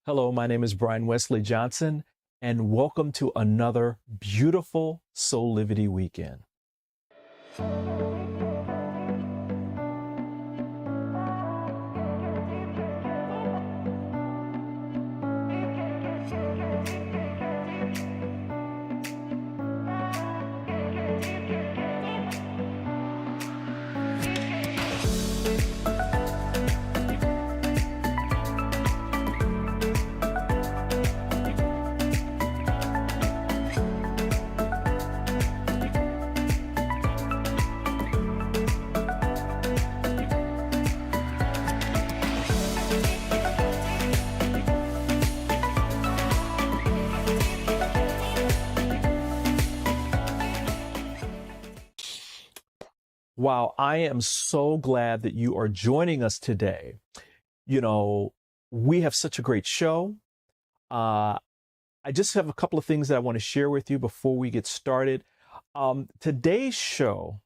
Hello, my name is Brian Westley Johnson, and welcome to another beautiful Soulivity Weekend. Wow, I am so glad that you are joining us today. You know, we have such a great show. Uh, I just have a couple of things that I want to share with you before we get started. Today's show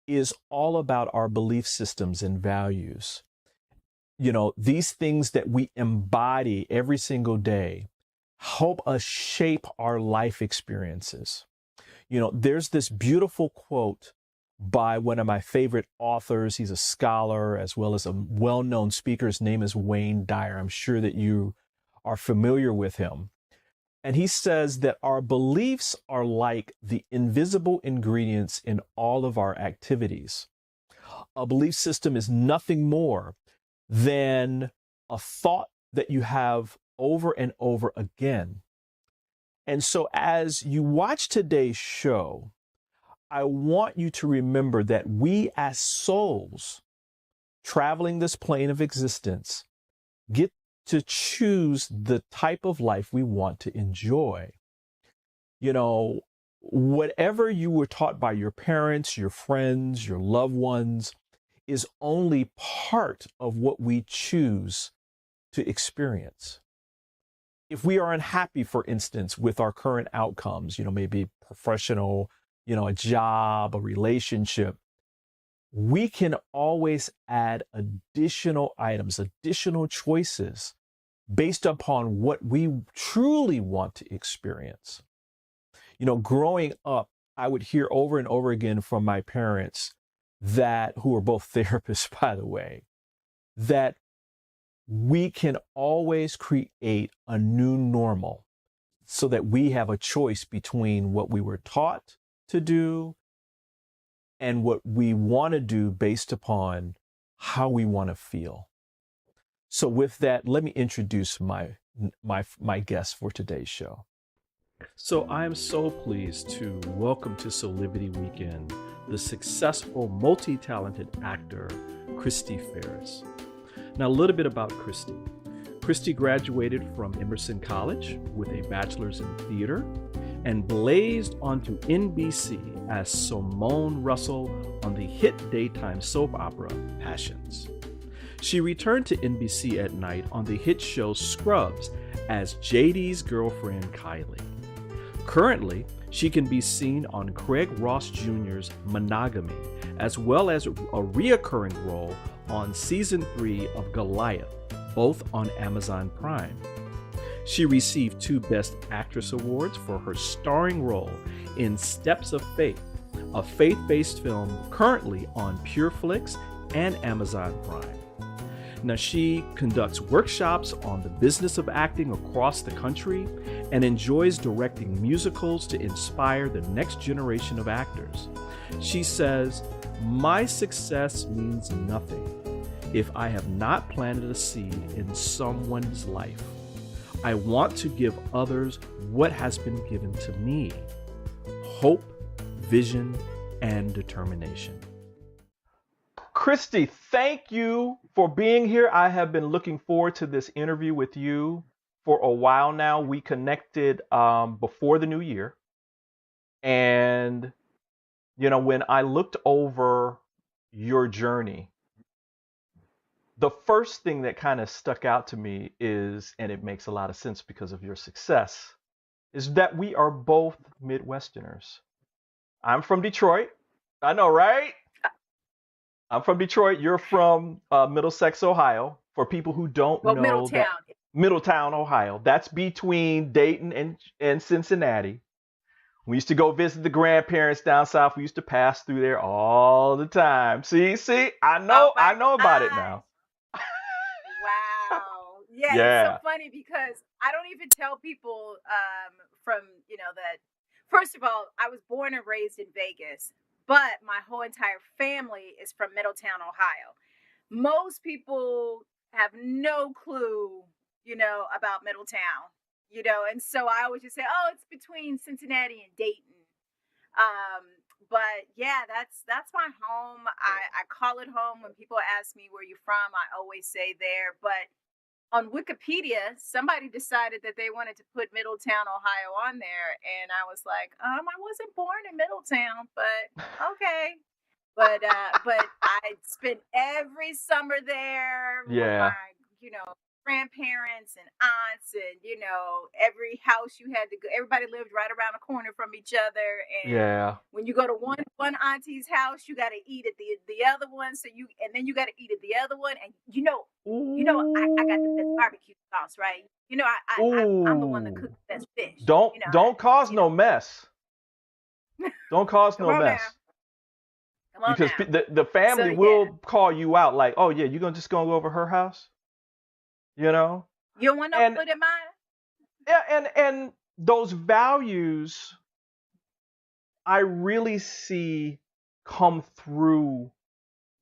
is all about our belief systems and values. You know, these things that we embody every single day help us shape our life experiences. You know, there's this beautiful quote by one of my favorite authors. He's a scholar as well as a well-known speaker. His name is Wayne Dyer. I'm sure that you are familiar with him. And he says that our beliefs are like the invisible ingredients in all of our activities. A belief system is nothing more than a thought that you have over and over again. And so as you watch today's show, I want you to remember that we as souls traveling this plane of existence get to choose the type of life we want to enjoy. You know, whatever you were taught by your parents, your friends, your loved ones is only part of what we choose to experience. If we are unhappy, for instance, with our current outcomes, maybe professional, a job, a relationship, we can always add additional items, additional choices based upon what we truly want to experience. Growing up, I would hear over and over again from my parents who are both therapists, by the way, that we can always create a new normal so that we have a choice between what we were taught to do and what we want to do based upon how we want to feel. So with that, let me introduce my guest for today's show. So I am so pleased to welcome to Soulivity Weekend the successful, multi-talented actor, Christy Ferriss. Now, a little bit about Christy. Christy graduated from Emerson College with a bachelor's in theater and blazed onto NBC as Simone Russell on the hit daytime soap opera Passions. She returned to NBC at night on the hit show Scrubs as JD's girlfriend Kylie. Currently, she can be seen on Craig Ross Jr.'s Monogamy, as well as a reoccurring role on season 3 of Goliath, both on Amazon Prime. She received 2 Best Actress awards for her starring role in Steps of Faith, a faith-based film currently on PureFlix and Amazon Prime. Now, she conducts workshops on the business of acting across the country and enjoys directing musicals to inspire the next generation of actors. She says, "My success means nothing if I have not planted a seed in someone's life. I want to give others what has been given to me: hope, vision, and determination." Christy, thank you for being here. I have been looking forward to this interview with you for a while now. We connected before the new year. And, when I looked over your journey, the first thing that kind of stuck out to me is, and it makes a lot of sense because of your success, is that we are both Midwesterners. I'm from Detroit. I know, right? I'm from Detroit. You're from Middlesex, Ohio. For people who don't know Middletown. Middletown, Ohio. That's between Dayton and Cincinnati. We used to go visit the grandparents down south. We used to pass through there all the time. See, Oh I my know about it gosh. now. Wow. Yeah, it's so Yeah. funny because I don't even tell people from, that first of all, I was born and raised in Vegas, but my whole entire family is from Middletown, Ohio. Most people have no clue, about Middletown, and so I always just say, oh, it's between Cincinnati and Dayton. Um, but yeah, that's my home. I call it home when people ask me where you're from. I always say there. But on Wikipedia, somebody decided that they wanted to put Middletown, Ohio on there, and I was like, I wasn't born in Middletown, but okay. But I spent every summer there with Yeah. my, grandparents and aunts, and every house you had to go. Everybody lived right around the corner from each other, and Yeah. when you go to one auntie's house, you got to eat at the other one. And then you got to eat at the other one, and I got the best Ooh. barbecue sauce, right? I'm the one that Ooh. cooks the best fish. Don't cause no mess. Don't cause Come no on now, mess. come on Because now. the So family yeah, will call you out like, oh yeah, you're gonna just gonna go over her house, you know? you don't want no And food in mine. yeah, and those values I really see come through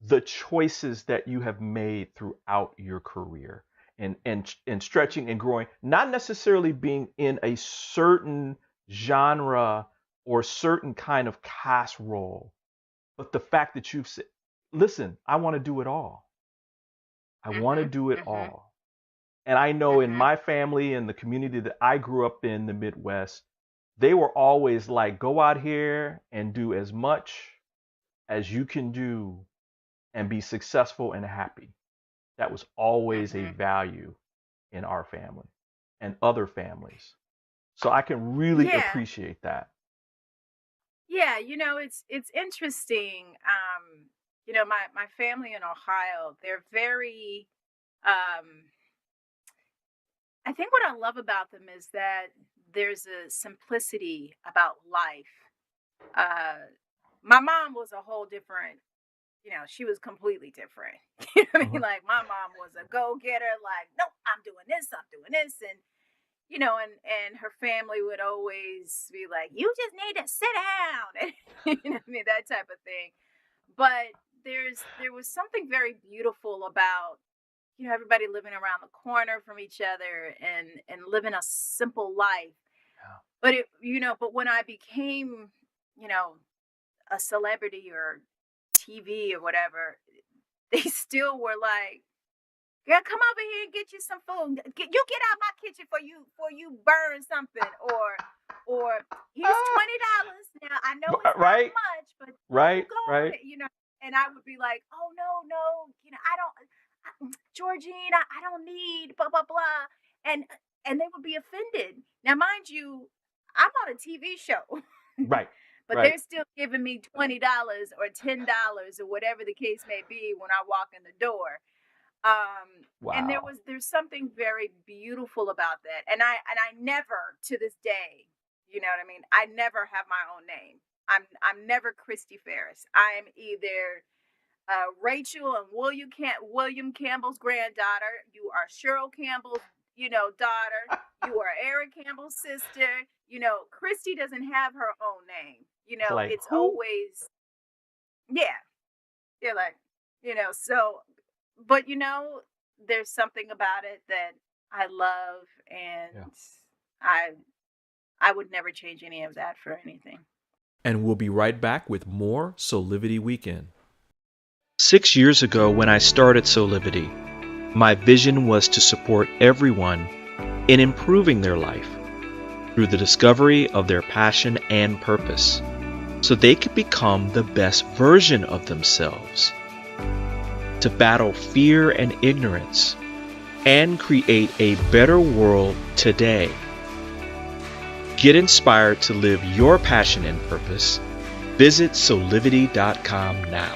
the choices that you have made throughout your career and stretching and growing, not necessarily being in a certain genre or certain kind of cast role, but the fact that you've said, listen, I want to do it all. I want to Mhm, do it mhm, all. And I know in mhm. my family and the community that I grew up in the Midwest, they were always like, go out here and do as much as you can do and be successful and happy. That was always a Mhm. value in our family and other families. So I can really Yeah, appreciate that. yeah. It's interesting. My family in Ohio, they're very. Um, I think what I love about them is that there's a simplicity about life. Uh, my mom was a whole different. She was completely different. You know what I mean? Mhm. Like my mom was a go getter. Like, nope, I'm doing this. I'm doing this, and and her family would always be like, "You just need to sit down," and I mean that type of thing. But there was something very beautiful about everybody living around the corner from each other and living a simple life. Yeah. But when I became you know a celebrity or TV or whatever, they still were like, girl, come over here and get you some food. Get out my kitchen for you burn something, or here's $20. Now I know it's not Right, much, but right, go on right. it. And I would be like, oh no, I don't, Georgine, I don't need blah blah blah, and and they would be offended. Now, mind you, I'm on a TV show. Right, But right. they're still giving me $20 or $10 or whatever the case may be when I walk in the door. And Wow. there's something very beautiful about that. And I never to this day, you know what I mean? I never have my own name. I'm never Christy Ferriss. I'm either Rachel and William Campbell's granddaughter. You are Cheryl Campbell's, daughter. You are Eric Campbell's sister. Christy doesn't have her own name. It's like It's who? always, yeah. You're like, so, but there's something about it that I love, Yeah. and I I would never change any of that for anything. And we'll be right back with more Soulivity Weekend. 6 years ago, when I started Soulivity, my vision was to support everyone in improving their life through the discovery of their passion and purpose, so they could become the best version of themselves, to battle fear and ignorance, and create a better world today. Get inspired to live your passion and purpose. Visit Soulivity.com now.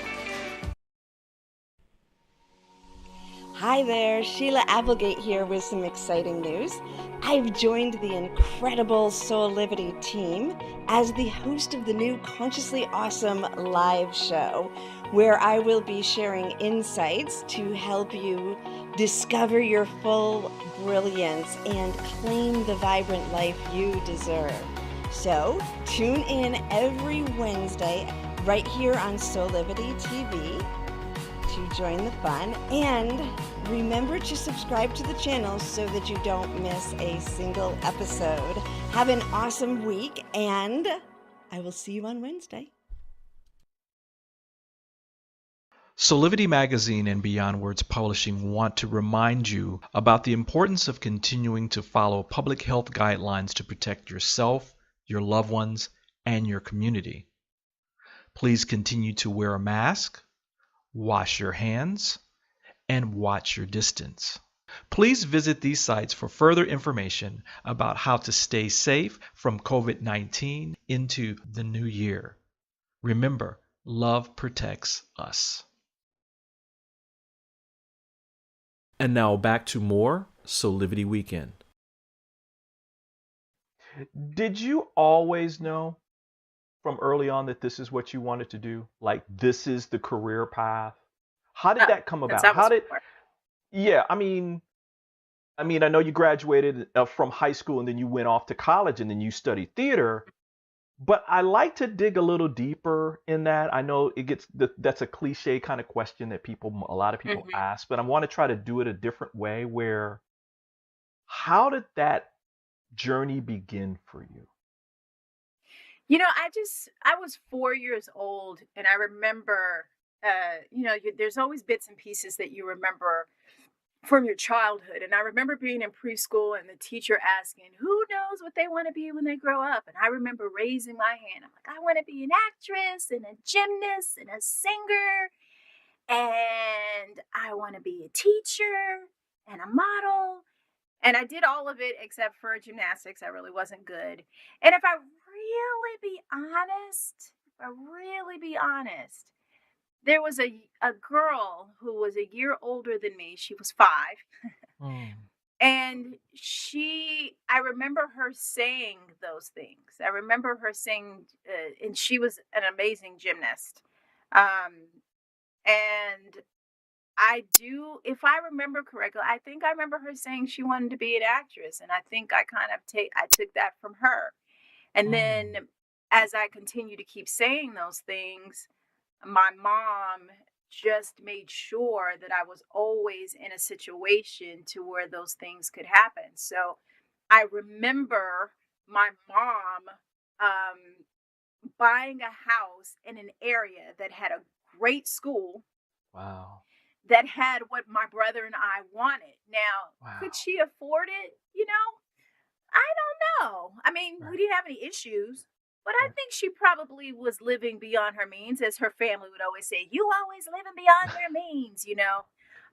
Hi there, Sheila Applegate here with some exciting news. I've joined the incredible Soulivity team as the host of the new Consciously Awesome live show, where I will be sharing insights to help you discover your full brilliance and claim the vibrant life you deserve. So, tune in every Wednesday right here on Soulivity TV to join the fun, and remember to subscribe to the channel so that you don't miss a single episode. Have an awesome week, and I will see you on Wednesday. Soulivity Magazine and Beyond Words Publishing want to remind you about the importance of continuing to follow public health guidelines to protect yourself, your loved ones, and your community. Please continue to wear a mask, wash your hands, and watch your distance. Please visit these sites for further information about how to stay safe from COVID-19 into the new year. Remember, love protects us. And now back to more Soulivity Weekend. Did you always know from early on that this is what you wanted to do? Like, this is the career path? How did that come about? Yeah, I mean, I know you graduated from high school and then you went off to college and then you studied theater. But I like to dig a little deeper in that. I know that's a cliche kind of question that a lot of people ask, but I want to try to do it a different way where, how did that journey begin for you? I was 4 years old, and I remember, there's always bits and pieces that you remember from your childhood. And I remember being in preschool and the teacher asking, who knows what they want to be when they grow up? And I remember raising my hand. I'm like, I want to be an actress and a gymnast and a singer. And I want to be a teacher and a model. And I did all of it except for gymnastics. I really wasn't good. And if I really be honest, there was a girl who was a year older than me. She was 5. And I remember her saying those things. I remember her saying, and she was an amazing gymnast. And if I remember correctly, I think I remember her saying she wanted to be an actress. And I think I took that from her. And then as I continue to keep saying those things, my mom just made sure that I was always in a situation to where those things could happen. So I remember my mom buying a house in an area that had a great school. Wow. That had what my brother and I wanted. Now, Could she afford it? I don't know. I mean, we didn't have any issues. But I think she probably was living beyond her means, as her family would always say, you always living beyond your means,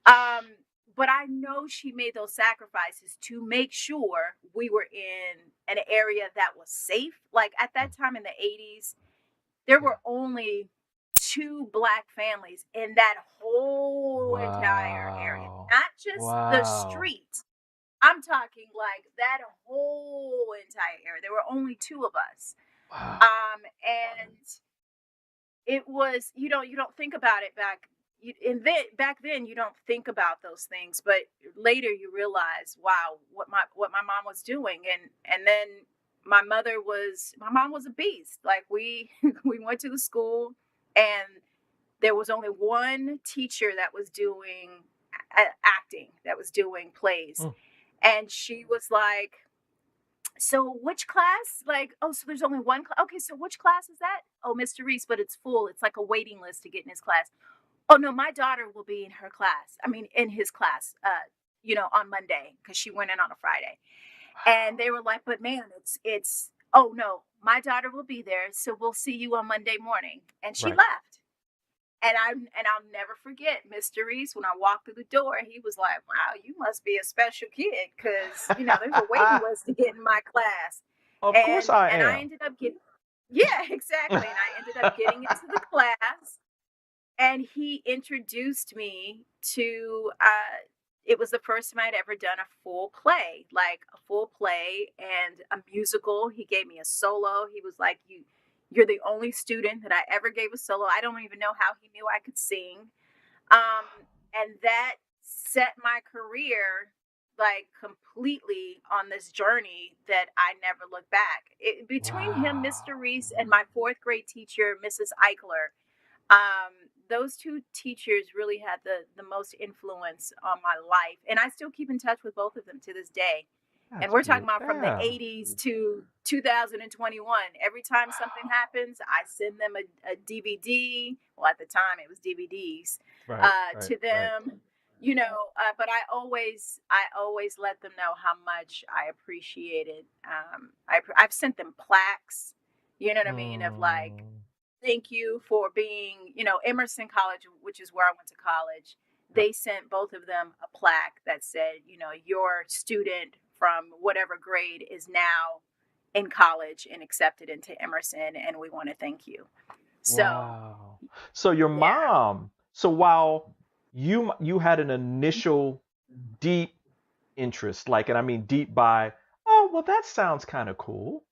But I know she made those sacrifices to make sure we were in an area that was safe. Like at that time in the 80s, there were only 2 Black families in that whole entire area, not just the street. I'm talking like that whole entire area. There were only 2 of us. And it was, you don't think about it back then you don't think about those things, but later you realize, wow, what my mom was doing. And then my mom was a beast. Like we went to the school and there was only one teacher that was doing acting, that was doing plays. And she was like, so which class? Like, oh, so there's only one class. Okay, so which class is that? Oh, Mr. Reese, but it's full. It's like a waiting list to get in his class. Oh, no, my daughter will be in in his class, on Monday, because she went in on a Friday. And they were like, but man, oh no, my daughter will be there. So we'll see you on Monday morning. And she left. And I'll never forget Mr. Reese, when I walked through the door, he was like, wow, you must be a special kid, because, there's a waiting list to get in my class. Of course I am. And I ended up getting, yeah, exactly. And I ended up getting into the class, and he introduced me to it was the first time I'd ever done a full play, like a full play and a musical. He gave me a solo. He was like, you're the only student that I ever gave a solo. I don't even know how he knew I could sing. And that set my career like completely on this journey that I never looked back. Between him, Mr. Reese, and my fourth grade teacher, Mrs. Eichler, those two teachers really had the most influence on my life. And I still keep in touch with both of them to this day. And we're talking about from the 80s to 2021. Every time something happens, I send them a DVD. Well, at the time it was DVDs to them, you know, but I always let them know how much I appreciate it. I've sent them plaques, you know what I mean? Of like, thank you for being, you know, Emerson College, which is where I went to college. They sent both of them a plaque that said, you know, your student from whatever grade is now in college and accepted into Emerson, and we want to thank you. So, so your mom. So while you had an initial deep interest, like, and I mean deep by, oh well, that sounds kind of cool.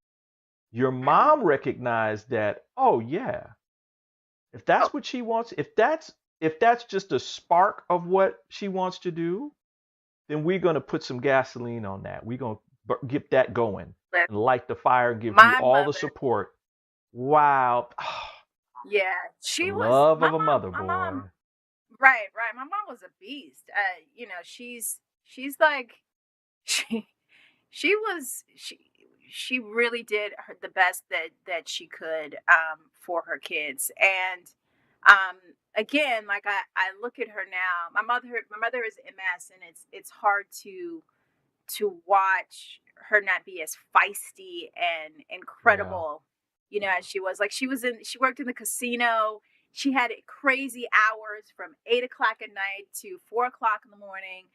Your mom recognized that, oh yeah, if that's what she wants, if that's just a spark of what she wants to do, then we're going to put some gasoline on that. We're going to get that going and light the fire and give you all the support. Wow. Yeah, she was love of a mother, boy. Mom, right. My mom was a beast. You know, she's like, she really did the best that she could for her kids. And again, like I look at her now. My mother is MS, and it's hard to watch her not be as feisty and incredible, you know, as she was. Like she worked in the casino. She had crazy hours from 8 o'clock at night to 4 o'clock in the morning,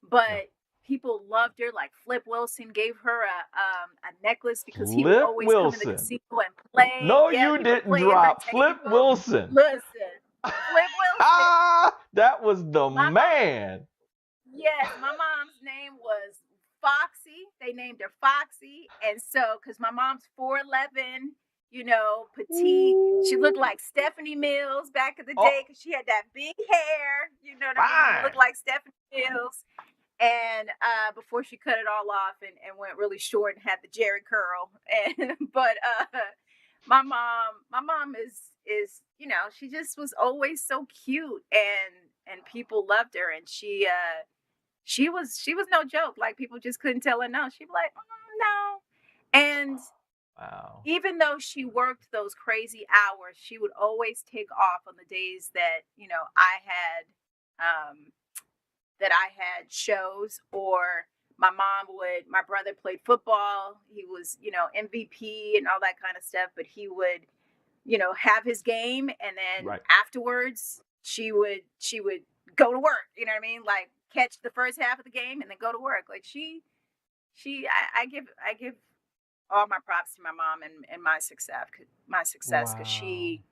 but people loved her. Like Flip Wilson gave her a necklace because he would always come in the casino and play. No, you didn't drop Flip Wilson. Listen, Flip Wilson. That was the man. Yes, my mom's name was Foxy. They named her Foxy, and so because my mom's 4'11", you know, petite. She looked like Stephanie Mills back in the day because she had that big hair. You know what I mean? She looked like Stephanie Mills. And before she cut it all off and went really short and had the Jerry curl. But my mom is, you know, she just was always so cute and people loved her. And she was no joke. Like people just couldn't tell her no. She'd be like, no. And even though she worked those crazy hours, she would always take off on the days that, you know, I had shows, or my brother played football. He was, you know, MVP and all that kind of stuff, but he would, you know, have his game. And then afterwards she would go to work, you know what I mean? Like catch the first half of the game and then go to work. Like I give all my props to my mom and my success because she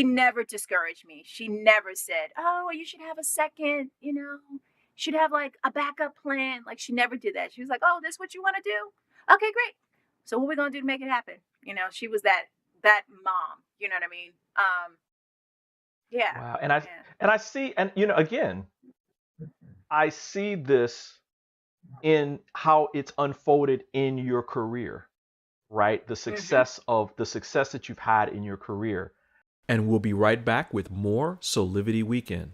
never discouraged me. She never said, oh, you should have a second, you know, should have like a backup plan. Like she never did that. She was like, oh, this is what you want to do? Okay, great. So what are we going to do to make it happen? You know, she was that mom, you know what I mean? Yeah. Wow. And I see, and you know, again, I see this in how it's unfolded in your career, right? The success that you've had in your career. And we'll be right back with more Soulivity Weekend.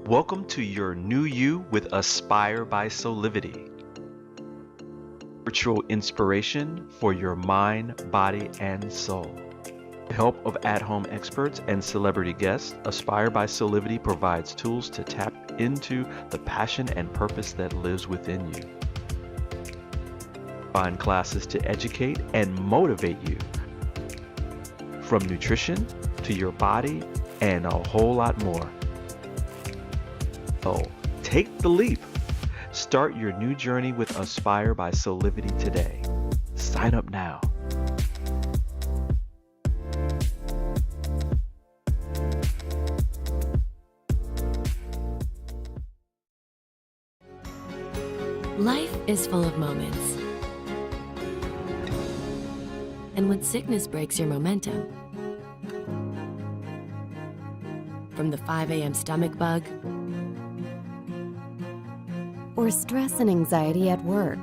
Welcome to your new you with Aspire by Soulivity. Virtual inspiration for your mind, body, and soul. With the help of at-home experts and celebrity guests, Aspire by Soulivity provides tools to tap into the passion and purpose that lives within you. Find classes to educate and motivate you. From nutrition to your body and a whole lot more. So, take the leap. Start your new journey with Aspire by Soulivity today. Sign up now. Life is full of moments. And when sickness breaks your momentum, from the 5 a.m. stomach bug, or stress and anxiety at work,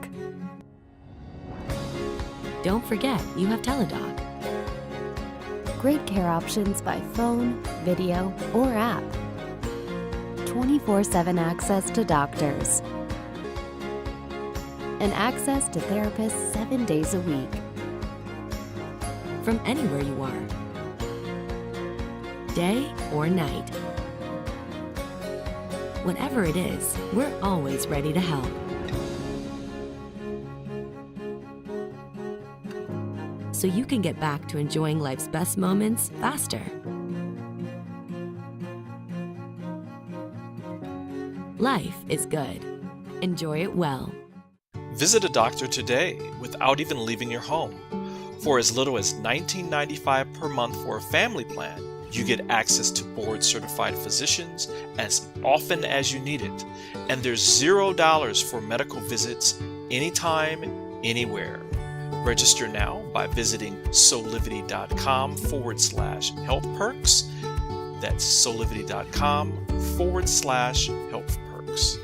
don't forget you have Teladoc. Great care options by phone, video, or app. 24/7 access to doctors. And access to therapists 7 days a week. From anywhere you are, day or night. Whatever it is, we're always ready to help. So you can get back to enjoying life's best moments faster. Life is good. Enjoy it well. Visit a doctor today without even leaving your home. For as little as $19.95 per month for a family plan, you get access to board-certified physicians as often as you need it. And there's $0 for medical visits anytime, anywhere. Register now by visiting soulivity.com/health perks. That's soulivity.com/health perks.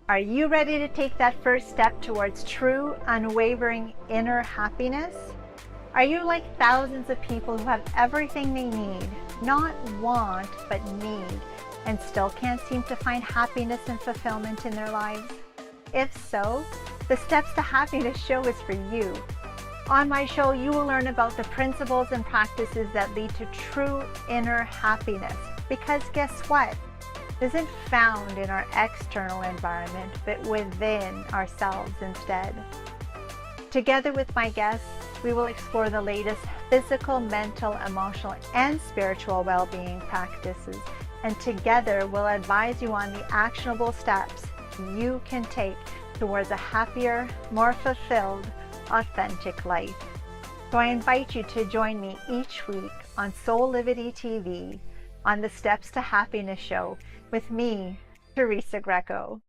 Are you ready to take that first step towards true, unwavering inner happiness? Are you like thousands of people who have everything they need, not want, but need, and still can't seem to find happiness and fulfillment in their lives? If so, the Steps to Happiness show is for you. On my show, you will learn about the principles and practices that lead to true inner happiness. Because guess what? It isn't found in our external environment, but within ourselves instead. Together with my guests, we will explore the latest physical, mental, emotional, and spiritual well-being practices. And together we'll advise you on the actionable steps you can take towards a happier, more fulfilled, authentic life. So I invite you to join me each week on Soulivity TV on the Steps to Happiness show with me, Teresa Greco.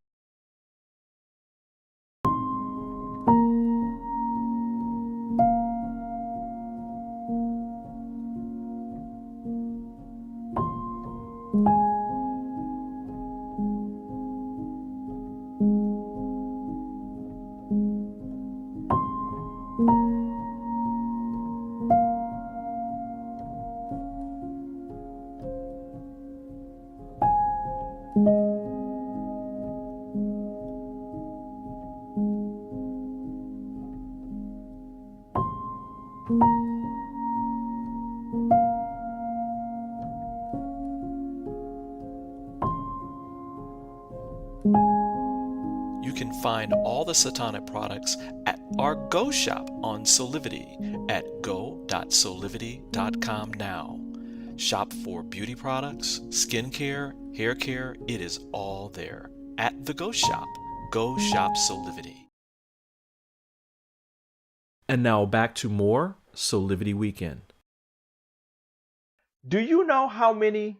You can find all the Satonic products at our Go shop on Soulivity at go.soulivity.com now. Shop for beauty products, skincare, hair care, it is all there at the Go shop. Go shop Soulivity. And now back to more Soulivity Weekend. Do you know how many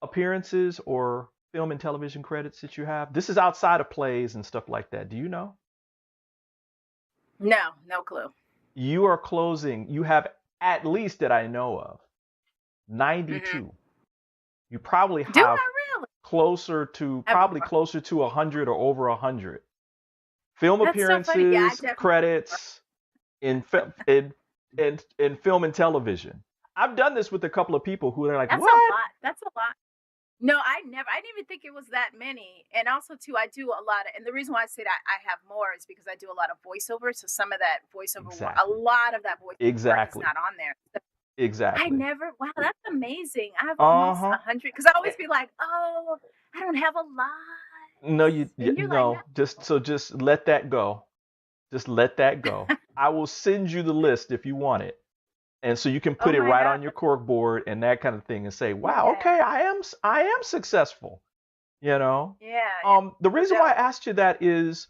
appearances or film and television credits that you have? This is outside of plays and stuff like that. Do you know? No, no clue. You are closing, you have at least that I know of, 92. You probably Do I have really? closer to 100 or over 100. Film That's so appearances, funny. Yeah, I definitely- credits in film and television. I've done this with a couple of people who are like, That's what? a lot. That's a lot. No, I didn't even think it was that many. And also too, I do a lot of, and the reason why I said I have more is because I do a lot of voiceover. So some of that voiceover, work, a lot of that voiceover work is not on there. So Exactly. wow, that's amazing. I have almost 100, because I always be like, oh, I don't have a lot. No, And you're no, like, just let that go. Just let that go. I will send you the list if you want it. And so you can put Oh it my right God. on your cork board and that kind of thing and say, wow, Yeah. okay, I am successful. You know? Yeah. The reason why I asked you that is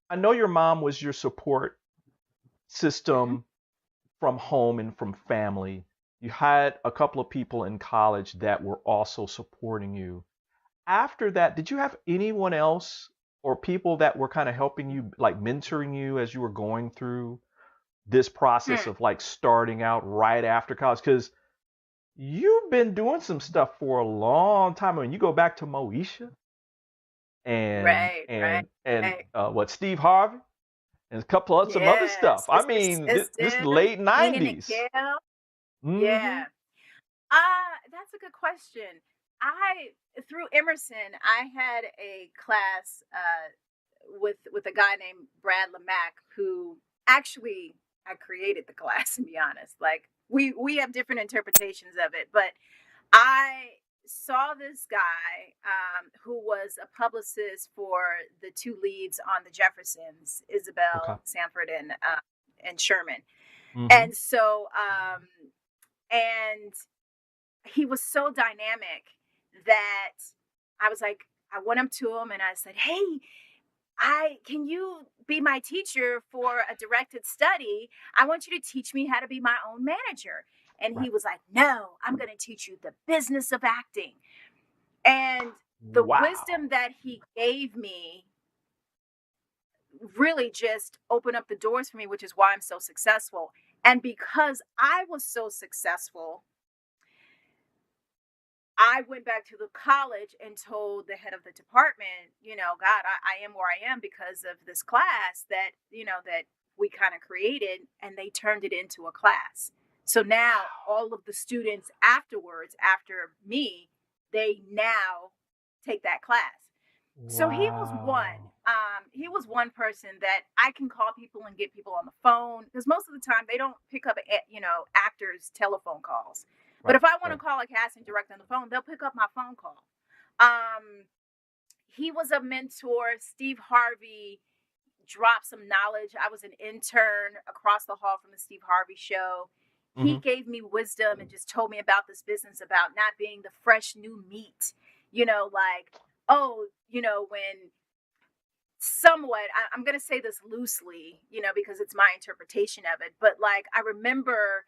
I know your mom was your support system from home and from family. You had a couple of people in college that were also supporting you. After that, did you have anyone else or people that were kind of helping you, like mentoring you as you were going through this process Hmm. of like starting out right after college? Because you've been doing some stuff for a long time. I mean, you go back to Moesha and Right, right, and and right. what, Steve Harvey and a couple of some other stuff. Yes, I Mr. mean, this Sisters, late Keenan and 90s. Kel. Mm-hmm. Yeah. That's a good question. I through Emerson, I had a class with a guy named Brad Lamack who actually I created the class to be honest. Like we have different interpretations of it, but I saw this guy who was a publicist for the two leads on the Jeffersons, Okay. Isabel Sanford and Sherman. Mm-hmm. And so and he was so dynamic that I was like, I went up to him and I said, "Hey, I can you be my teacher for a directed study? I want you to teach me how to be my own manager." And Right. he was like, "No, I'm going to teach you the business of acting." And the Wow. wisdom that he gave me really just opened up the doors for me, which is why I'm so successful. And because I was so successful, I went back to the college and told the head of the department, God, I am where I am because of this class that we kind of created, and they turned it into a class. So now all of the students afterwards, after me, they now take that class. So Wow. he was one person that I can call people and get people on the phone because most of the time they don't pick up, actors' telephone calls. But Right. if I want to Right. call a casting director on the phone, they'll pick up my phone call. Um, he was a mentor. Steve Harvey dropped some knowledge. I was an intern across the hall from the Steve Harvey show. He Mm-hmm. gave me wisdom and just told me about this business about not being the fresh new meat, like, oh, when somewhat, I'm going to say this loosely, because it's my interpretation of it, but like, I remember,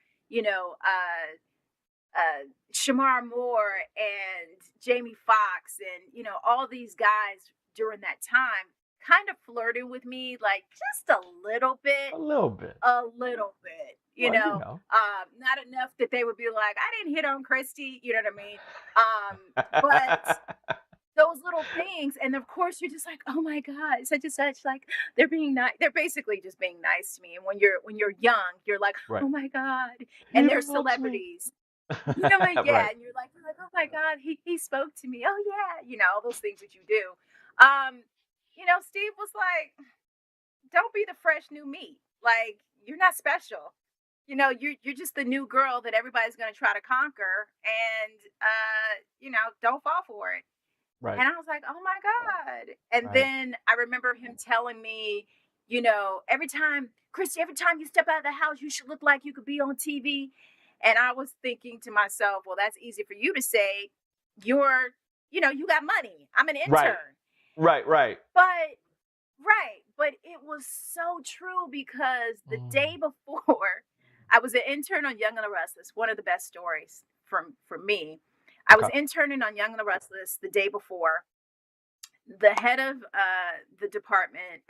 Shamar Moore and Jamie Foxx and all these guys during that time kind of flirted with me like just A little bit. a little bit, Well, you know. not enough that they would be like, I didn't hit on Christy, you know what I mean? But those little things, and of course you're just like, oh my god, such and such, like they're being nice, they're basically just being nice to me. And when you're young, you're like, Right. oh my god, He and they're loves me. celebrities. Yeah, Right. and you're like, oh my God, he spoke to me. Oh yeah, all those things that you do. Um, Steve was like, don't be the fresh new meat. Like, you're not special. You're just the new girl that everybody's gonna try to conquer, and don't fall for it. Right. And I was like, oh my God. And Right. then I remember him telling me, Christy, every time you step out of the house, you should look like you could be on TV. And I was thinking to myself, well, that's easy for you to say. You got money. I'm an Right. intern. Right. Right. But, right. But it was so true because the day Mm. before, I was an intern on Young and the Restless, one of the best stories from me. I was Okay. interning on Young and the Restless the day before. The head of the department,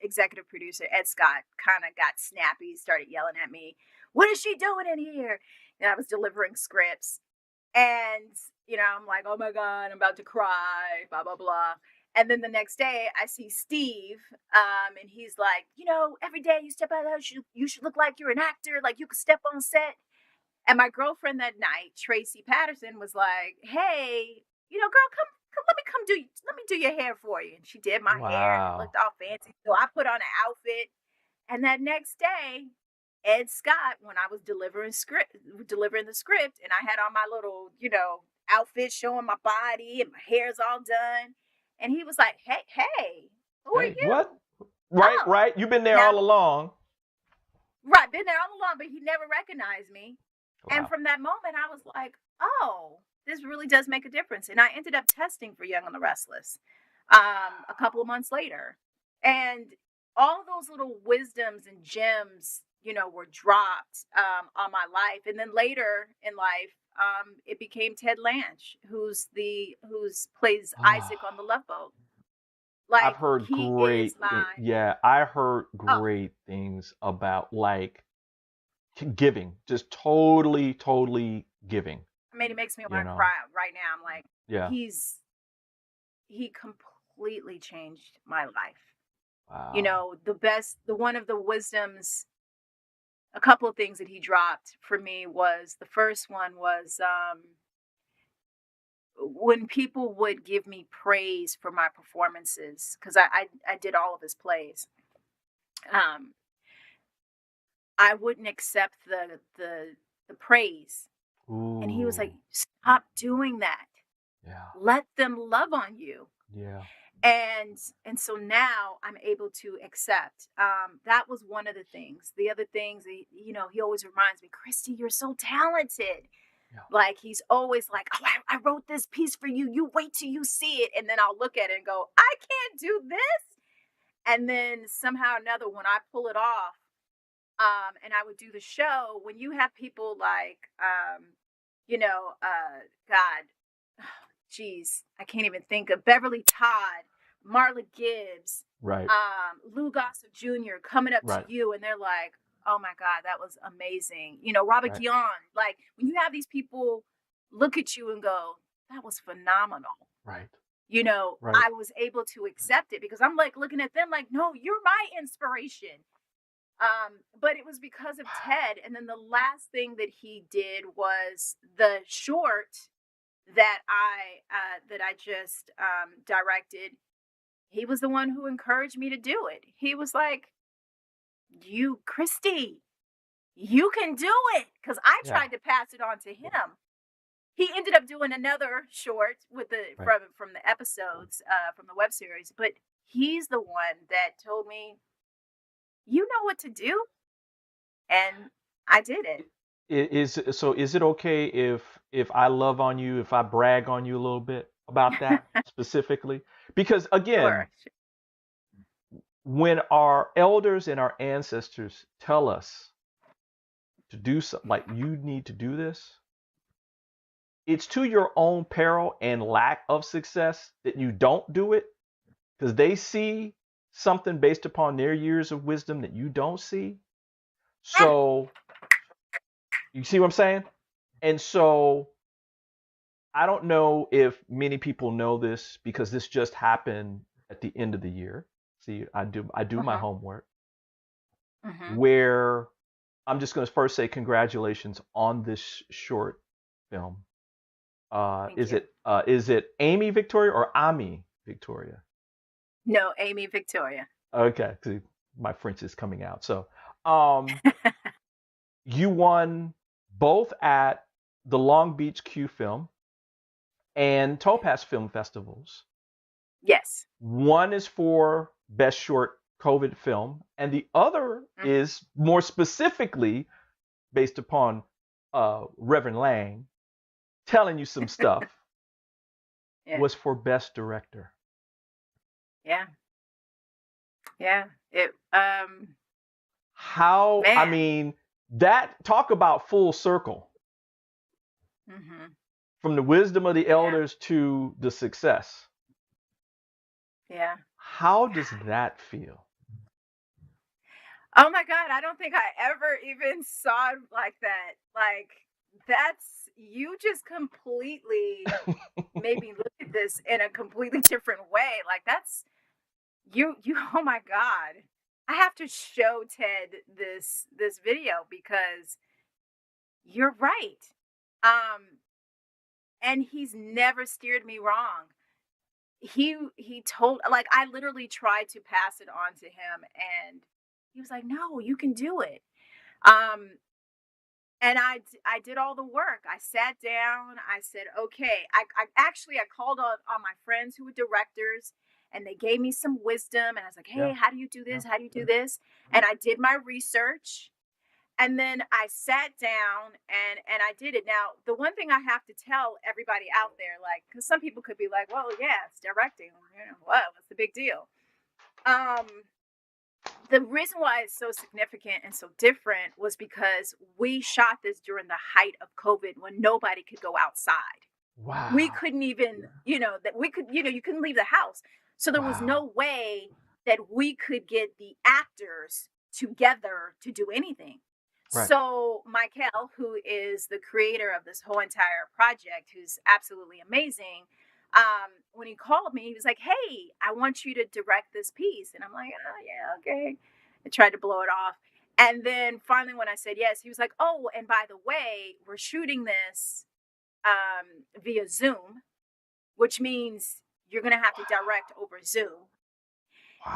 executive producer Ed Scott, kind of got snappy, started yelling at me. What is she doing in here? And I was delivering scripts, and I'm like, oh my god, I'm about to cry, blah blah blah. And then the next day, I see Steve, and he's like, every day you step out of the house, you should look like you're an actor, like you could step on set. And my girlfriend that night, Tracy Patterson, was like, "Hey, girl, come, let me do your hair for you." And she did my hair, and it Wow. looked all fancy. So I put on an outfit, and that next day, Ed Scott, when I was delivering the script, and I had on my little, outfit showing my body, and my hair's all done, and he was like, "Hey, who are Hey, what? you?" Right. Oh, Right. You've been there now, all along. right, been there all along, but he never recognized me. And Wow. from that moment, I was like, oh, this really does make a difference. And I ended up testing for Young and the Restless a couple of months later. And all those little wisdoms and gems were dropped on my life. And then later in life, it became Ted Lange, who's plays Isaac on the Love Boat. I've Like, heard he great is my yeah, I heard oh, great things about like giving, just totally giving, I mean, it makes me you want to know. cry right now. I'm like, Yeah. he's he completely changed my life. Wow. The one of the wisdoms, a couple of things that he dropped for me was, the first one was, when people would give me praise for my performances, because I did all of his plays. um I wouldn't accept the praise, and he was like, Ooh. stop doing that, Yeah. let them love on you. Yeah. And so now I'm able to accept. That was one of the things. The other things, he always reminds me, Christy, you're so talented. Yeah. Like, he's always like, oh, I wrote this piece for you, you wait till you see it. And then I'll look at it and go, I can't do this. And then somehow or another, when I pull it off, and I would do the show, when you have people like, God, geez, I can't even think of Beverly Todd, Marla Gibbs, Right. Lou Gossett Jr. coming up to Right. you, and they're like, oh my God, that was amazing. Robert Right. Guion, like, when you have these people look at you and go, that was phenomenal. Right. Right. I was able to accept it because I'm like looking at them like, no, you're my inspiration. But it was because of Ted. And then the last thing that he did was the short that I just directed. He was the one who encouraged me to do it. He was like, Christy, you can do it. Because I Yeah. tried to pass it on to him. He ended up doing another short with Right. from the episodes from the web series, but he's the one that told me, you know what to do, and I did it. Is it okay if I love on you, if I brag on you a little bit about that specifically? Because again, Sure. when our elders and our ancestors tell us to do something, like you need to do this, it's to your own peril and lack of success that you don't do it, because they see something based upon their years of wisdom that you don't see. So you see what I'm saying? And so I don't know if many people know this, because this just happened at the end of the year. See, I do my Uh-huh. homework, Mm-hmm. where I'm just going to first say congratulations on this short film. Thank Is you. it Amy Victoria or Ami Victoria? No, Amy Victoria. Okay, 'cause my French is coming out. So, you won both at the Long Beach Q Film and Topaz Film Festivals. Yes. One is for Best Short COVID Film, and the other is more specifically based upon Reverend Lang telling you some stuff, Yeah. was for Best Director. Yeah. Yeah. It How, I man. mean, that, talk about full circle Mm-hmm. from the wisdom of the elders to the success. Yeah. How does that feel? Oh my God, I don't think I ever even saw it like that. Like, you just completely made me look at this in a completely different way. Like, that's you oh my God. I have to show Ted this video because you're right. And he's never steered me wrong. He told, like, I literally tried to pass it on to him, and he was like, no, you can do it. And I did all the work. I sat down. I said, okay. I called on my friends who were directors, and they gave me some wisdom. And I was like, hey, how do you do this? How do you do this? And I did my research. And then I sat down and I did it. Now, the one thing I have to tell everybody out there, like, because some people could be like, well, yeah, it's directing. What's the big deal? The reason why it's so significant and so different was because we shot this during the height of COVID when nobody could go outside. We Wow. couldn't even, that we could, you couldn't leave the house. So there was no Wow. way that we could get the actors together to do anything. Right. So Michael, who is the creator of this whole entire project, who's absolutely amazing, when he called me, he was like, "Hey, I want you to direct this piece." And I'm like, "Oh yeah, okay." I tried to blow it off. And then finally, when I said yes, he was like, "Oh, and by the way, we're shooting this via Zoom, which means you're going to have to direct over Zoom,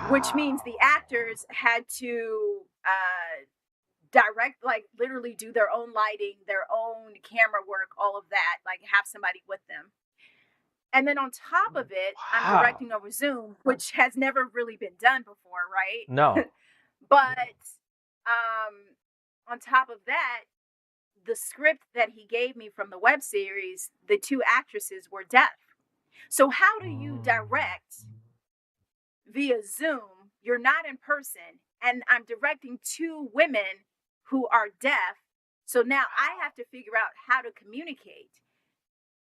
which means the Wow. actors had to direct, like literally do their own lighting, their own camera work, all of that, like have somebody with them. And then on top of it, I'm Wow. directing over Zoom, which has never really been done before, right? No. But on top of that, the script that he gave me from the web series, the two actresses were deaf. So how do you Mm. direct via Zoom? You're not in person, and I'm directing two women who are deaf. So now I have to figure out how to communicate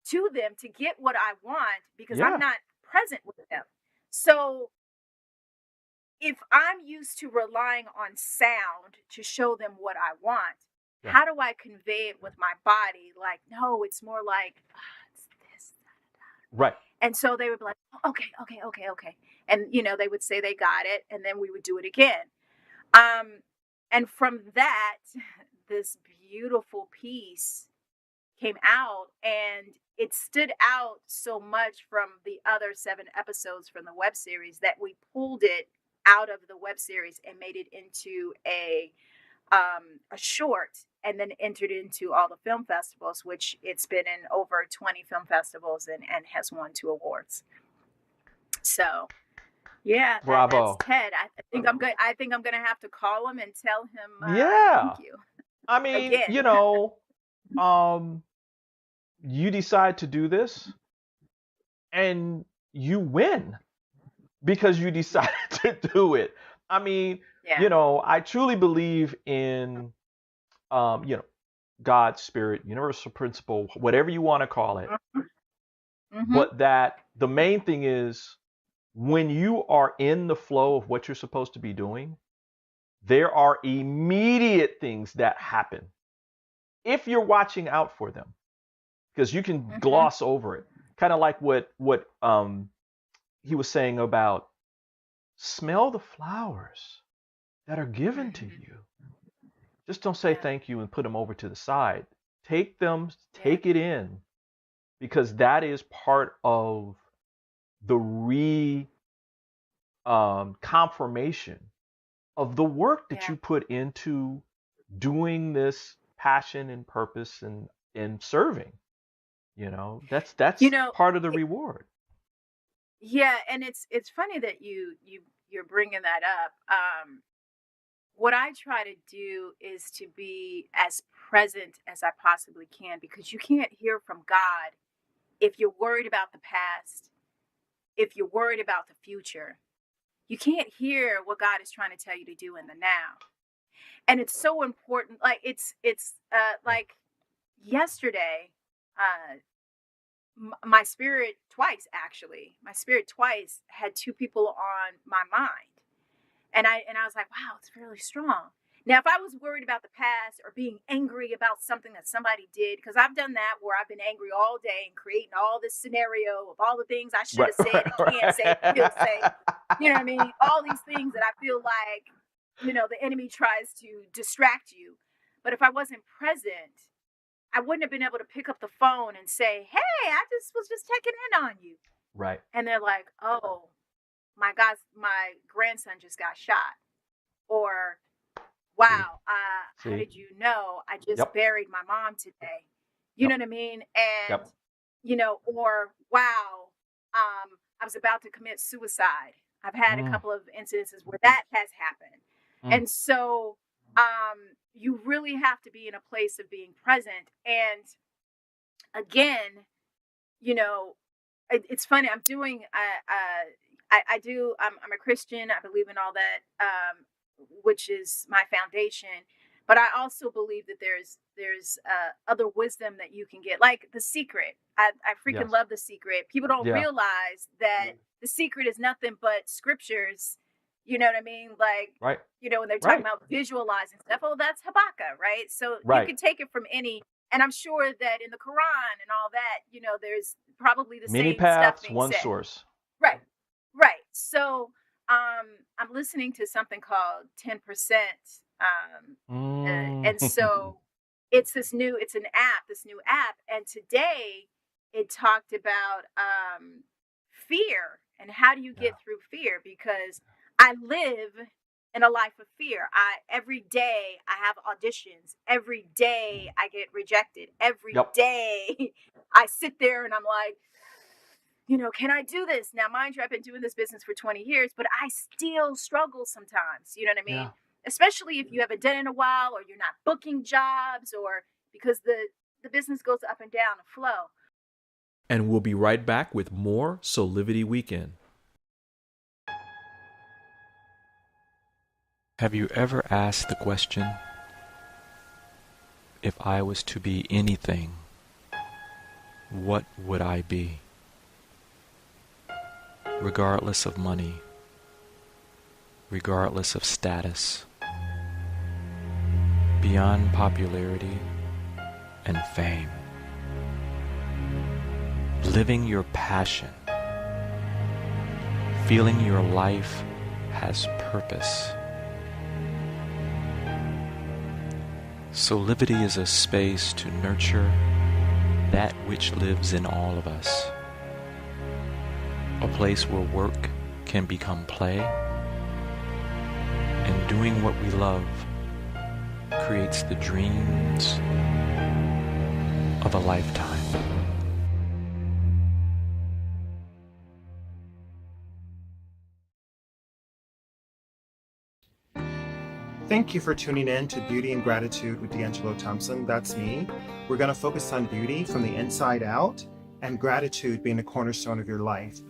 to them to get what I want because I'm Yeah. not present with them. So if I'm used to relying on sound to show them what I want, Yeah. how do I convey it with my body? Like, no, it's more like, it's this. Right. And so they would be like, okay, okay, okay, okay. And, they would say they got it. And then we would do it again. And from that, this beautiful piece came out, and it stood out so much from the other 7 episodes from the web series that we pulled it out of the web series and made it into a short, and then entered into all the film festivals, which it's been in over 20 film festivals and has won 2 awards. So yeah, that's Bravo. Ted. I think I'm good. I think I'm gonna have to call him and tell him Yeah. thank you I mean, again. um, you decide to do this and you win because you decided to do it. I mean, Yeah. I truly believe in, God's spirit, universal principle, whatever you want to call it. Mm-hmm. But that the main thing is when you are in the flow of what you're supposed to be doing, there are immediate things that happen if you're watching out for them, because you can Mm-hmm. gloss over it. Kind of like what he was saying about smell the flowers that are given to Mm-hmm. you. Just don't say Yeah. thank you and put them over to the side. Take them, Yeah. take it in, because that is part of the confirmation of the work that Yeah. you put into doing this passion and purpose and serving. That's You know, part of the it, reward. yeah, and it's funny that you're bringing that up. What I try to do is to be as present as I possibly can, because you can't hear from God if you're worried about the past, if you're worried about the future. You can't hear what God is trying to tell you to do in the now. And it's so important. Like Yeah. like yesterday, uh my spirit twice, actually, my spirit twice had 2 people on my mind. And I was like, wow, it's really strong. Now, if I was worried about the past or being angry about something that somebody did, because I've done that where I've been angry all day and creating all this scenario of all the things I should Right. have said and can't say, still say, you know what I mean? All these things that I feel like, the enemy tries to distract you. But if I wasn't present, I wouldn't have been able to pick up the phone and say, hey, I just was just checking in on you. Right. And they're like, oh, my grandson just got shot. Or, See. wow, how See. did you know? I just Yep. buried my mom today. You know Yep. what I mean? And, Yep. or wow, I was about to commit suicide. I've had a Mm, couple of incidences where that has happened. mm. And so you really have to be in a place of being present. And again, it's funny. I'm doing, I do, I'm a Christian. I believe in all that. which is my foundation. But I also believe that there's other wisdom that you can get, like The Secret. I freaking Yes. love The Secret. People don't Yeah. realize that The Secret is nothing but scriptures. You know what I mean? Like, Right. when they're talking Right. about visualizing stuff, oh, that's Habakkuk, right? So you Right. can take it from any, and I'm sure that in the Quran and all that, there's probably the Many same stuff paths, being one said. source. Right. Right. So I'm listening to something called 10%. And so it's an app, this new app. And today it talked about fear and how do you get through fear? Because I live in a life of fear. Every day I have auditions. Every day I get rejected. Every Yep. day I sit there and I'm like, can I do this? Now, mind you, I've been doing this business for 20 years, but I still struggle sometimes. You know what I mean? Yeah. Especially if you haven't done it in a while or you're not booking jobs or because the business goes up and down a flow. And we'll be right back with more Soulivity Weekend. Have you ever asked the question, if I was to be anything, what would I be? Regardless of money, regardless of status, beyond popularity and fame, living your passion, feeling your life has purpose. Soulivity is a space to nurture that which lives in all of us. A place where work can become play, and doing what we love creates the dreams of a lifetime. Thank you for tuning in to Beauty and Gratitude with D'Angelo Thompson. That's me. We're going to focus on beauty from the inside out and gratitude being the cornerstone of your life.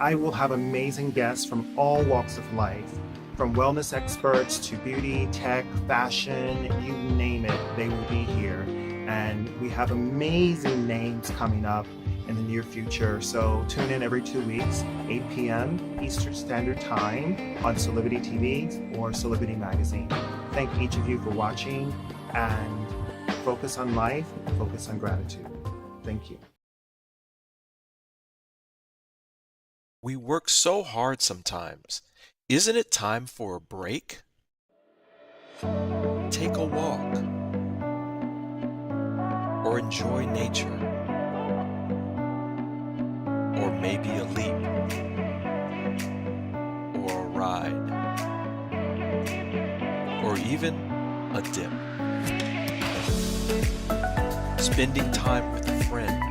I will have amazing guests from all walks of life, from wellness experts to beauty, tech, fashion, you name it, they will be here. And we have amazing names coming up in the near future. So tune in every 2 weeks, 8 p.m. Eastern Standard Time on Soulivity TV or Soulivity Magazine. Thank each of you for watching, and focus on life, focus on gratitude. Thank you. We work so hard sometimes. Isn't it time for a break? Take a walk or enjoy nature, or maybe a leap or a ride, or even a dip. Spending time with a friend,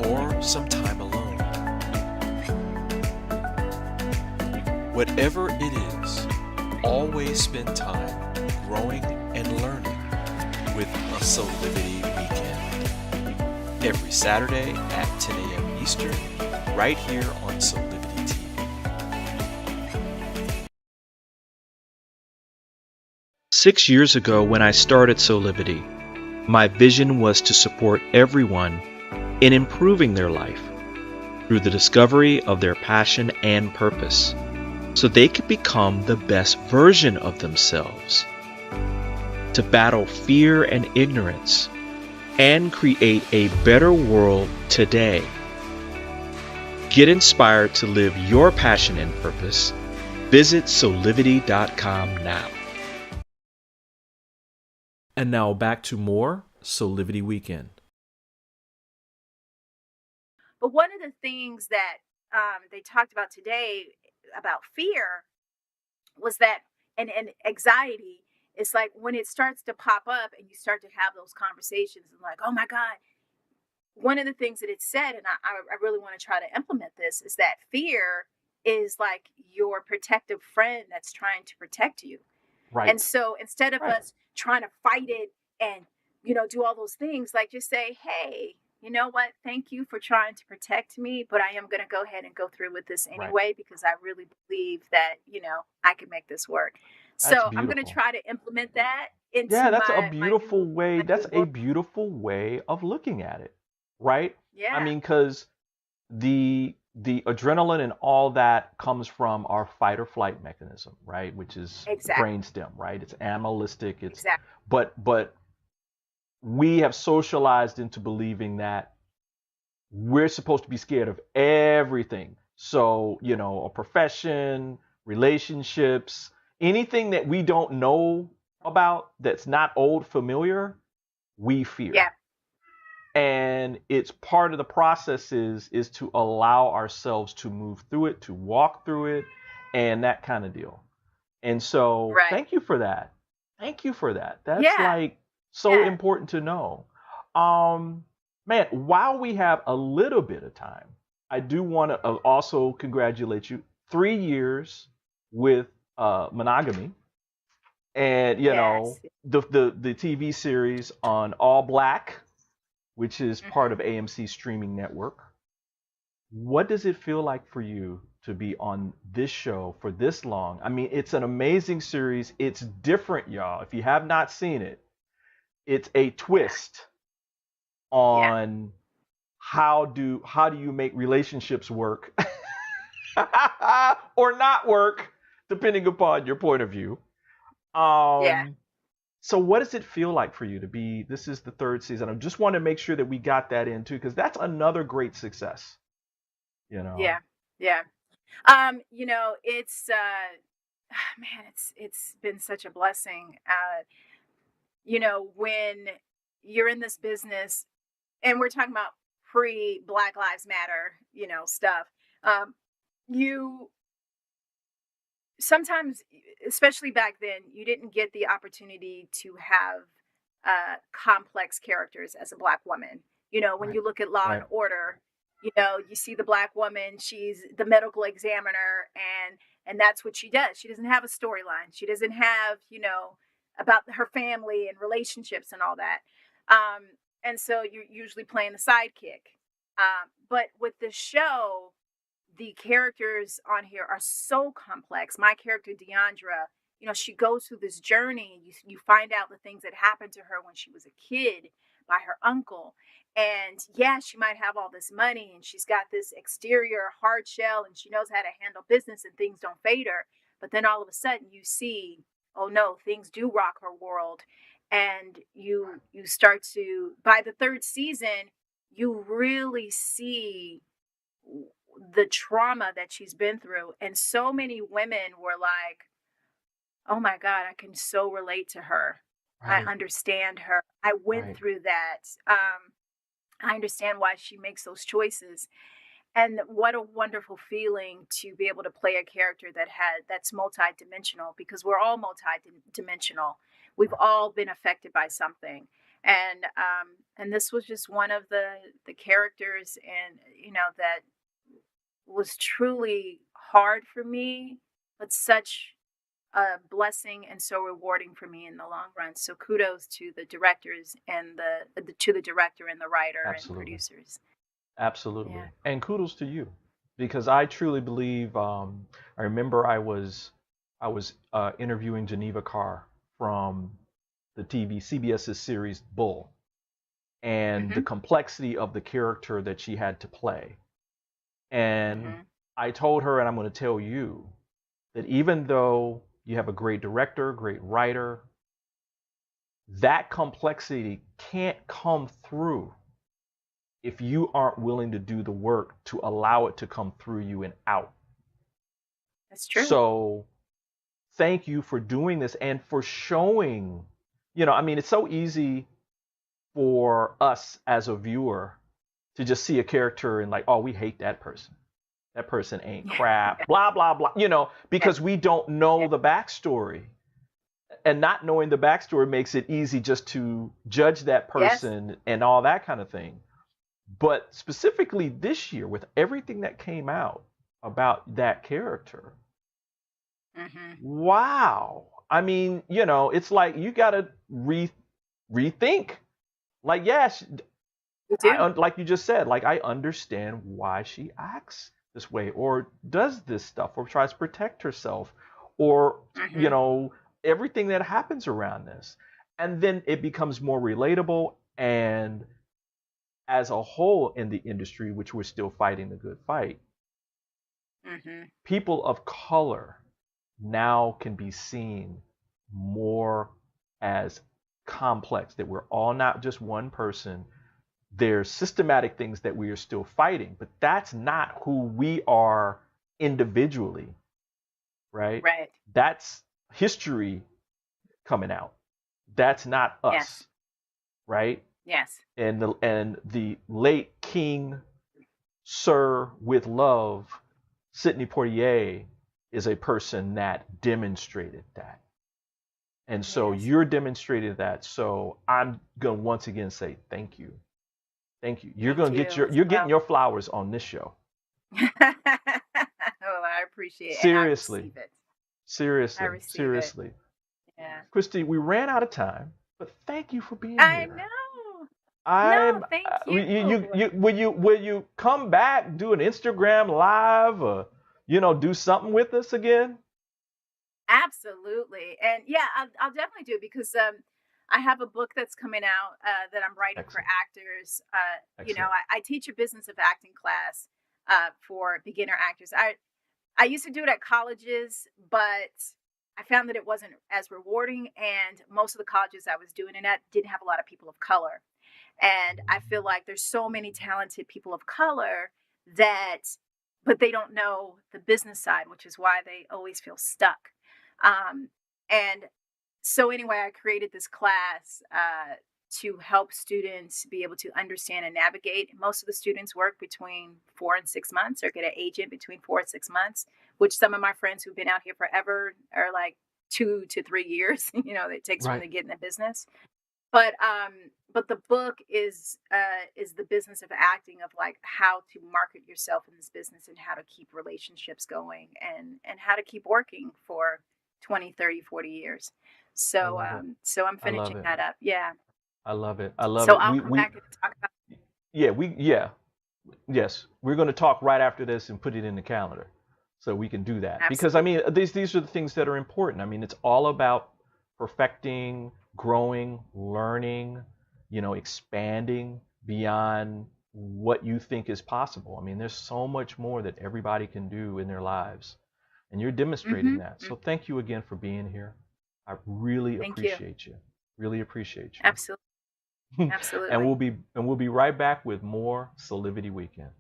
or some time alone. Whatever it is, always spend time growing and learning with a Soulivity Weekend. Every Saturday at 10 a.m. Eastern, right here on Soulivity TV. 6 years ago, when I started Soulivity, my vision was to support everyone in improving their life through the discovery of their passion and purpose, so they could become the best version of themselves, to battle fear and ignorance, and create a better world today. Get inspired to live your passion and purpose. Visit Soulivity.com now. And now back to more Soulivity Weekend. But one of the things that they talked about today about fear was that, and anxiety, is like when it starts to pop up and you start to have those conversations and like, oh my God. One of the things that it said, and I really want to try to implement this, is that fear is like your protective friend that's trying to protect you. Right. And so instead of us trying to fight it and, do all those things, like just say, hey, you know what? Thank you for trying to protect me, but I am going to go ahead and go through with this Right. anyway because I really believe that, I can make this work. That's So I'm going to beautiful. try to implement that into Yeah, that's a my beautiful way. my new That's a work. beautiful way of looking at it, right? I Yeah, mean, because the adrenaline and all that comes from our fight or flight mechanism, right? Which is the exactly. brainstem, right? It's animalistic. It's Exactly. but we have socialized into believing that we're supposed to be scared of everything. So, a profession, relationships, anything that we don't know about that's not old familiar, we fear. Yeah. And it's part of the process is to allow ourselves to move through it, to walk through it, and that kind of deal. And so Right. thank you for that. Thank you for that. That's Yeah. like so Yeah. important to know. Um, Man, while we have a little bit of time, I do want to also congratulate you. 3 years with monogamy, and Yes. the TV series on All Black, which is part Hmm. of AMC streaming network. What does it feel like for you to be on this show for this long? I mean, it's an amazing series. It's different, y'all. If you have not seen it, it's a Yeah. twist Yeah. on how do you make relationships work or not work, depending upon your point of view. Yeah. Um, so what does it feel like for you to be? This is the third season. I just want to make sure that we got that in too, because that's another great success. You know. Yeah. Yeah. It's man, it's been such a blessing. When you're in this business and we're talking about pre Black Lives Matter, stuff. Um, you sometimes, especially back then, you didn't get the opportunity to have complex characters as a Black woman. When Right. you look at Law and Right. Order, you see the Black woman, she's the medical examiner, and that's what she does. She doesn't have a storyline. She doesn't have, about her family and relationships and all that. Um, and so you're usually playing the sidekick. But with the show, the characters on here are so complex. My character Deandra, she goes through this journey. You find out the things that happened to her when she was a kid by her uncle. And yeah, she might have all this money and she's got this exterior hard shell and she knows how to handle business and things don't fade her. But then all of a sudden you see, oh no, things do rock her world. And you start to, by the third season, you really see the trauma that she's been through. And so many women were like, oh my God, I can so relate to her. I Right. understand her. I went Right. through that. I understand why she makes those choices. And what a wonderful feeling to be able to play a character that's multidimensional because we're all multidimensional. We've all been affected by something. And this was just one of the characters and that was truly hard for me, but such a blessing and so rewarding for me in the long run. So kudos to the directors and to the director and the writer and Absolutely. producers. Absolutely. Yeah. And kudos to you, because I truly believe. I remember I was interviewing Geneva Carr from the TV CBS's series Bull, and the Mhm. complexity of the character that she had to play. And Mhm. I told her, and I'm going to tell you, that even though you have a great director, great writer, that complexity can't come through if you aren't willing to do the work to allow it to come through you and out. That's true. So thank you for doing this and for showing, I mean, it's so easy for us as a viewer to just see a character and like, oh, we hate that person. That person ain't Yeah. crap, blah, blah, blah, Yeah. because we don't know Yeah. the backstory. And not knowing the backstory makes it easy just to judge that Yes. person and all that kind of thing. But specifically this year, with everything that came out about that character, Mhm. wow. I mean, it's like you got to rethink. Like, yes, You do. like you just said, like I understand why she acts this way or does this stuff or tries to protect herself or, you Mm-hmm. know, everything that happens around this. And then it becomes more relatable. And as a whole in the industry, which we're still fighting the good fight, Mm-hmm. people of color now can be seen more as complex, that we're all not just one person. There's systematic things that we are still fighting, but that's not who we are individually, right? Right. That's history coming out. That's not us, Yes. right? Yes. And the late King Sir with Love, Sidney Poitier, is a person that demonstrated that. And so Yes. you're demonstrating that. So I'm going to once again say thank you. Thank you. You're Thank going to get you as you're getting well. your flowers on this show. Oh, I appreciate it. And I Seriously. receive it. I Seriously. receive it. Seriously. Yeah. Christy, we ran out of time, but thank you for being I here. know. I'm No, thank you will you come back, do an Instagram live or do something with us again? Absolutely. And yeah, I'll definitely do it because I have a book that's coming out that I'm writing for Excellent. actors. Excellent. I teach a business of acting class for beginner actors. I used to do it at colleges, but I found that it wasn't as rewarding. And most of the colleges I was doing it at didn't have a lot of people of color. And I feel like there's so many talented people of color but they don't know the business side, which is why they always feel stuck. And so anyway, I created this class to help students be able to understand and navigate. Most of the students work between 4 and 6 months or get an agent between 4 and 6 months, which some of my friends who've been out here forever are like 2 to 3 years, it takes for them to get in the business. But the book is the business of acting, of like how to market yourself in this business and how to keep relationships going and how to keep working for 20, 30, 40 years. So so I'm finishing that up. Yeah. I love it. I love So it. I'll come back and talk about Yes, we're going to talk right after this and put it in the calendar so we can do that. Because I mean, these are the things that are important. I mean, it's all about perfecting, growing, learning, expanding beyond what you think is possible. I mean, there's so much more that everybody can do in their lives, and you're demonstrating that. So thank you again for being here. I really appreciate you. Really appreciate you. Absolutely. Absolutely. And we'll be right back with more Soulivity Weekend.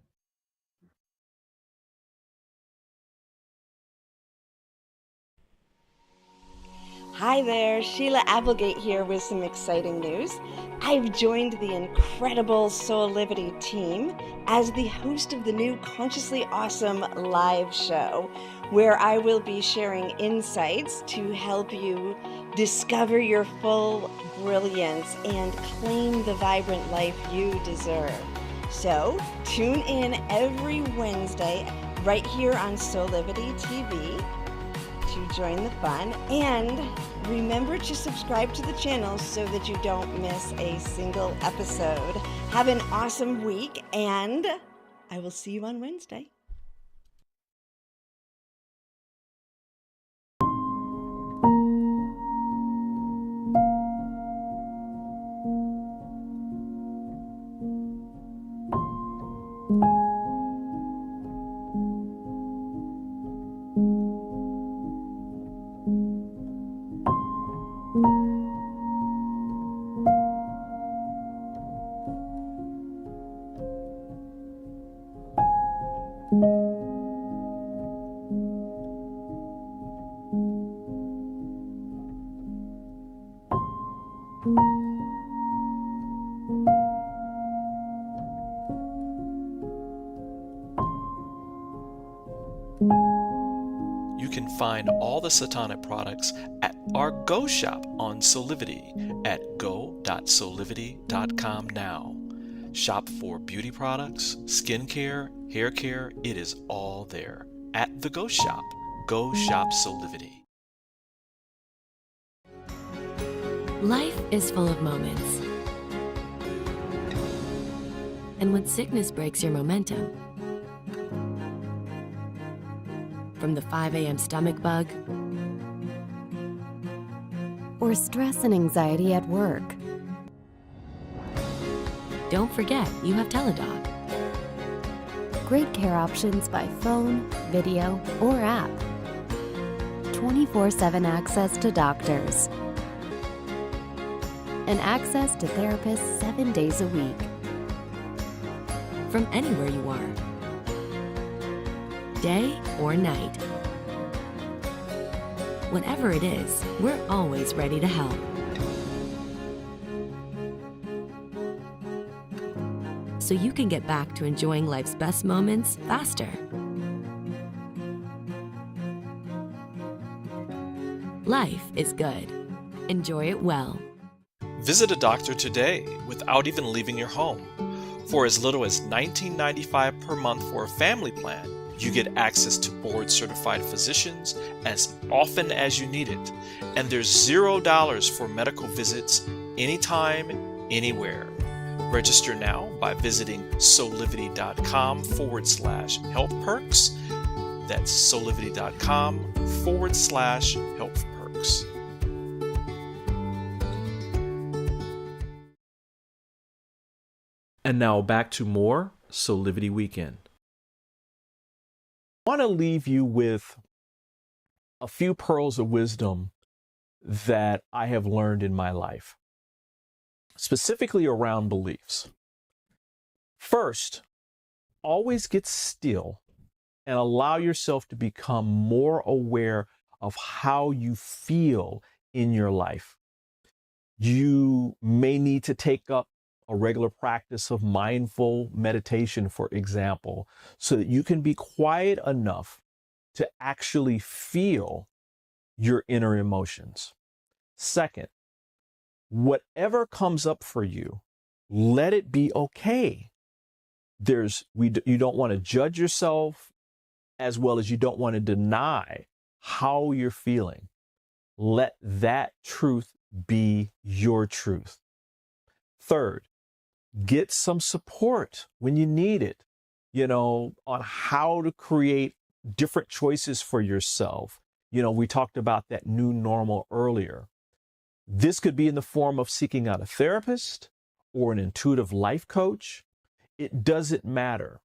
Hi there, Sheila Applegate here with some exciting news. I've joined the incredible Soulivity team as the host of the new Consciously Awesome live show, where I will be sharing insights to help you discover your full brilliance and claim the vibrant life you deserve. So tune in every Wednesday right here on Soulivity TV to join the fun, and remember to subscribe to the channel so that you don't miss a single episode. Have an awesome week, and I will see you on Wednesday. You can find all the Satana products at our Go shop on Soulivity at go.soulivity.com now. Shop for beauty products, skincare, hair care. It is all there at the Go shop. Go shop Soulivity. Life is full of moments. And when sickness breaks your momentum, from the 5 a.m. stomach bug, or stress and anxiety at work. don't forget you have Teladoc. Great care options by phone, video, or app. 24/7 access to doctors. And access to therapists 7 days a week. From anywhere you are, day or night. Whatever it is, we're always ready to help. So you can get back to enjoying life's best moments faster. Life is good. Enjoy it well. Visit a doctor today without even leaving your home. For as little as $19.95 per month for a family plan, you get access to board-certified physicians as often as you need it. And there's $0 for medical visits anytime, anywhere. Register now by visiting soulivity.com/health perks. That's soulivity.com/health perks. And now back to more Soulivity Weekend. I want to leave you with a few pearls of wisdom that I have learned in my life, specifically around beliefs. First, always get still and allow yourself to become more aware of how you feel in your life. You may need to take up a regular practice of mindful meditation, for example, so that you can be quiet enough to actually feel your inner emotions. Second, whatever comes up for you, let it be okay. You don't want to judge yourself, as well as you don't want to deny how you're feeling. Let that truth be your truth. Third, get some support when you need it, on how to create different choices for yourself. We talked about that new normal earlier. This could be in the form of seeking out a therapist or an intuitive life coach. It doesn't matter.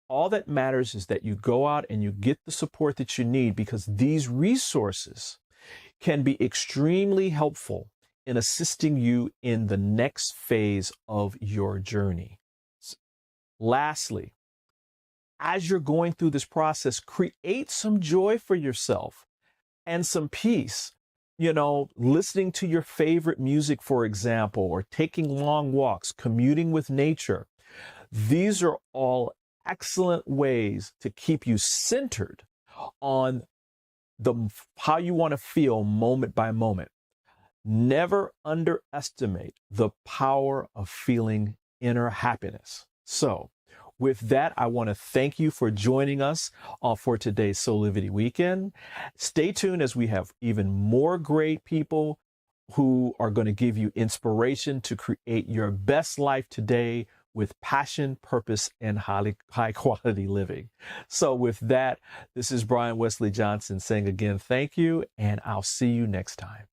All that matters is that you go out and you get the support that you need, because these resources can be extremely helpful in assisting you in the next phase of your journey. Lastly, as you're going through this process, create some joy for yourself and some peace. Listening to your favorite music, for example, or taking long walks, commuting with nature. These are all excellent ways to keep you centered on how you want to feel moment by moment. Never underestimate the power of feeling inner happiness. So, with that, I want to thank you for joining us for today's Soulivity Weekend. Stay tuned as we have even more great people who are going to give you inspiration to create your best life today with passion, purpose, and high quality living. So with that, this is Brian Westley Johnson saying again, thank you, and I'll see you next time.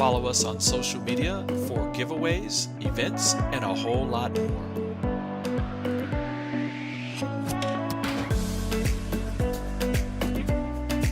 Follow us on social media for giveaways, events, and a whole lot more.